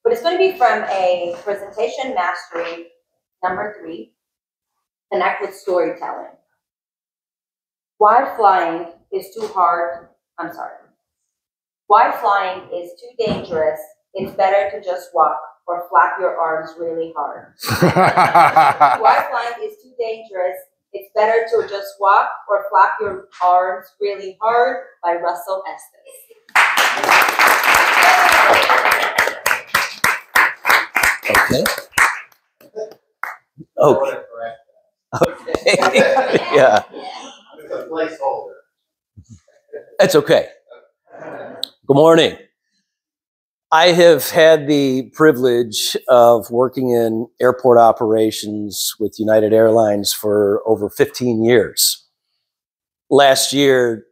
but it's going to be from a presentation mastery number 3, connect with storytelling. Why flying is too hard, I'm sorry. Why flying is too dangerous, it's better to just walk or flap your arms really hard. Why flying is too dangerous, it's better to just walk or flap your arms really hard by Russell Estes. Okay. Okay. Okay. Yeah. It's a placeholder. That's okay. Good morning. I have had the privilege of working in airport operations with United Airlines for over 15 years. Last year,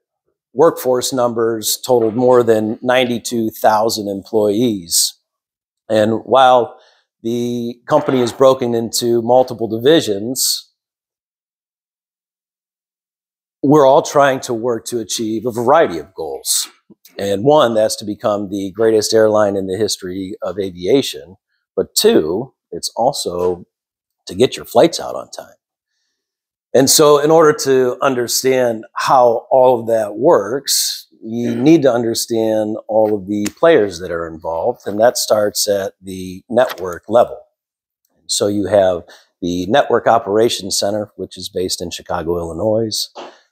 workforce numbers totaled more than 92,000 employees. And while the company is broken into multiple divisions, we're all trying to work to achieve a variety of goals. And one, that's to become the greatest airline in the history of aviation. But two, it's also to get your flights out on time. And so in order to understand how all of that works, you need to understand all of the players that are involved. And that starts at the network level. So you have the Network Operations Center, which is based in Chicago, Illinois.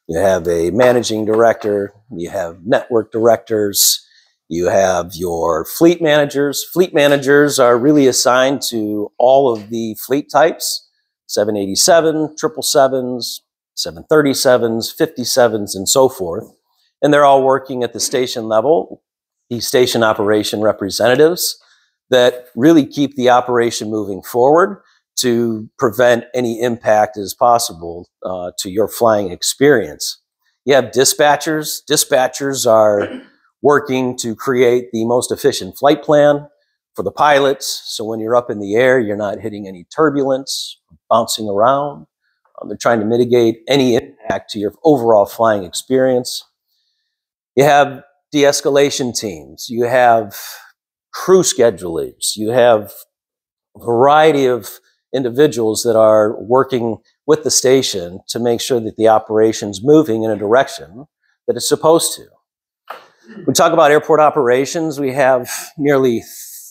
You have a managing director, you have network directors, you have your fleet managers. Fleet managers are really assigned to all of the fleet types, 787, 777s, 737s, 57s, and so forth. And they're all working at the station level, the station operation representatives that really keep the operation moving forward to prevent any impact as possible to your flying experience. You have dispatchers. Dispatchers are working to create the most efficient flight plan for the pilots. So when you're up in the air, you're not hitting any turbulence, bouncing around. They're trying to mitigate any impact to your overall flying experience. You have de-escalation teams. You have crew schedulers. You have a variety of individuals that are working with the station to make sure that the operation's moving in a direction that it's supposed to. When we talk about airport operations, we have nearly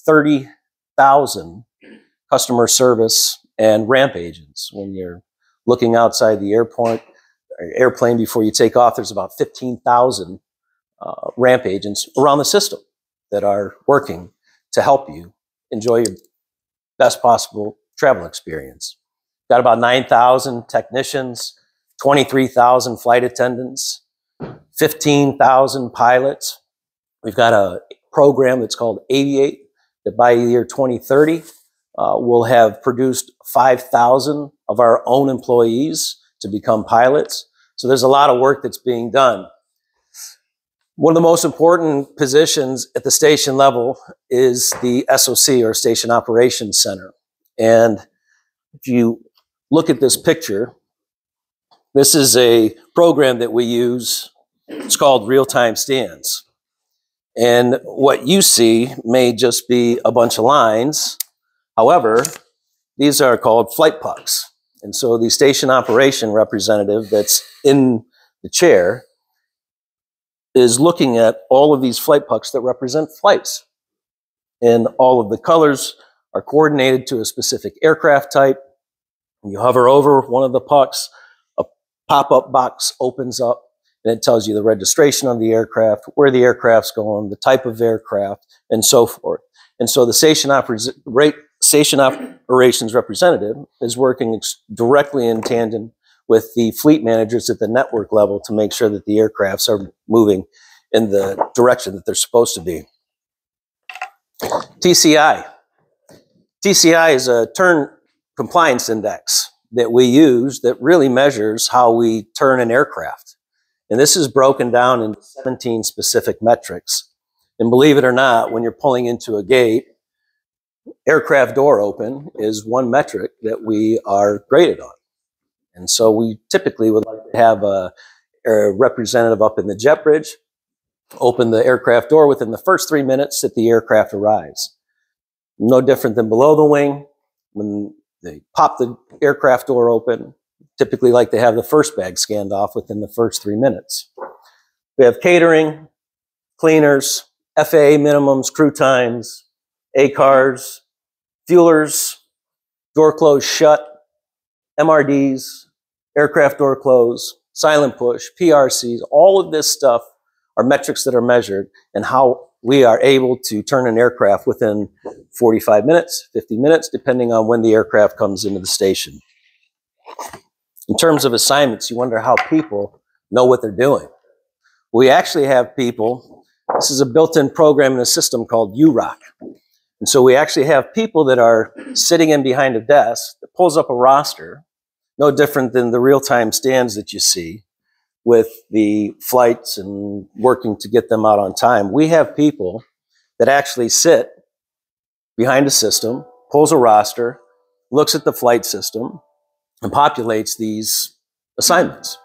30,000 customer service and ramp agents. When you're looking outside the airplane before you take off, there's about 15,000 ramp agents around the system that are working to help you enjoy your best possible travel experience. Got about 9,000 technicians, 23,000 flight attendants, 15,000 pilots. We've got a program that's called Aviate that by the year 2030 will have produced 5,000 of our own employees to become pilots. So there's a lot of work that's being done. One of the most important positions at the station level is the SOC, or Station Operations Center. And if you look at this picture, this is a program that we use. It's called Real-Time Stands. And what you see may just be a bunch of lines. However, these are called flight pucks. And so the station operation representative that's in the chair is looking at all of these flight pucks that represent flights. And all of the colors are coordinated to a specific aircraft type. You hover over one of the pucks, a pop-up box opens up, and it tells you the registration of the aircraft, where the aircraft's going, the type of aircraft, and so forth. And so the station operations representative is working directly in tandem with the fleet managers at the network level to make sure that the aircrafts are moving in the direction that they're supposed to be. TCI. TCI is a turn compliance index that we use that really measures how we turn an aircraft. And this is broken down into 17 specific metrics. And believe it or not, when you're pulling into a gate, aircraft door open is one metric that we are graded on. And so we typically would like to have a representative up in the jet bridge, open the aircraft door within the first 3 minutes that the aircraft arrives. No different than below the wing. When they pop the aircraft door open, typically like to have the first bag scanned off within the first 3 minutes. We have catering, cleaners, FAA minimums, crew times, ACARs, fuelers, door close shut, MRDs, aircraft door close, silent push, PRCs, all of this stuff are metrics that are measured and how we are able to turn an aircraft within 45 minutes, 50 minutes, depending on when the aircraft comes into the station. In terms of assignments, you wonder how people know what they're doing. We actually have people, this is a built-in program in a system called UROC. And so we actually have people that are sitting in behind a desk that pulls up a roster, no different than the real-time stands that you see with the flights and working to get them out on time. We have people that actually sit behind a system, pulls a roster, looks at the flight system, and populates these assignments.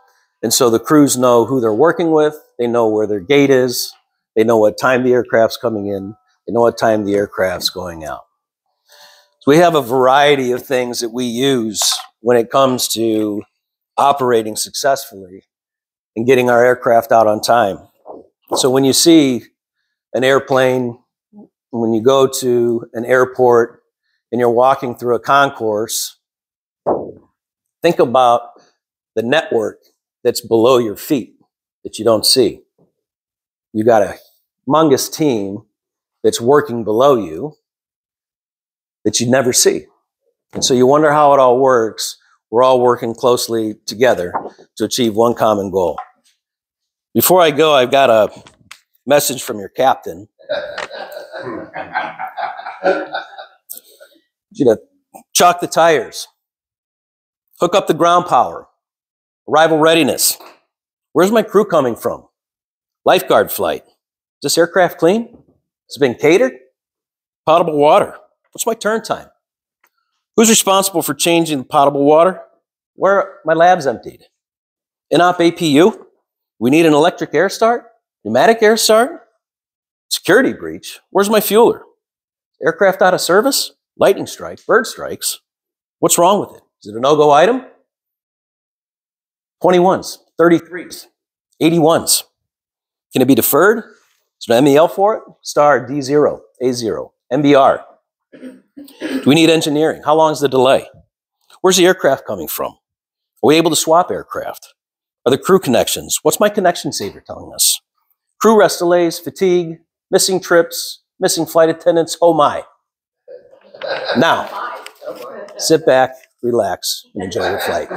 And so the crews know who they're working with, they know where their gate is, they know what time the aircraft's coming in, they know what time the aircraft's going out. So we have a variety of things that we use when it comes to operating successfully and getting our aircraft out on time. So when you see an airplane, when you go to an airport and you're walking through a concourse, think about the network that's below your feet that you don't see. You got a humongous team that's working below you that you never see. And so you wonder how it all works. We're all working closely together to achieve one common goal. Before I go, I've got a message from your captain. You to chalk the tires, hook up the ground power, arrival readiness. Where's my crew coming from? Lifeguard flight. Is this aircraft clean? Has it been catered? Potable water. What's my turn time? Who's responsible for changing the potable water? Where are my labs emptied? In-op APU? We need an electric air start? Pneumatic air start? Security breach? Where's my fueler? Aircraft out of service? Lightning strike? Bird strikes? What's wrong with it? Is it a no-go item? 21s, 33s, 81s. Can it be deferred? Is there an MEL for it? Star, D0, A0, MBR. Do we need engineering? How long is the delay? Where's the aircraft coming from? Are we able to swap aircraft? Are there crew connections? What's my connection saver telling us? Crew rest delays, fatigue, missing trips, missing flight attendants, oh my. Now, sit back, relax, and enjoy your flight.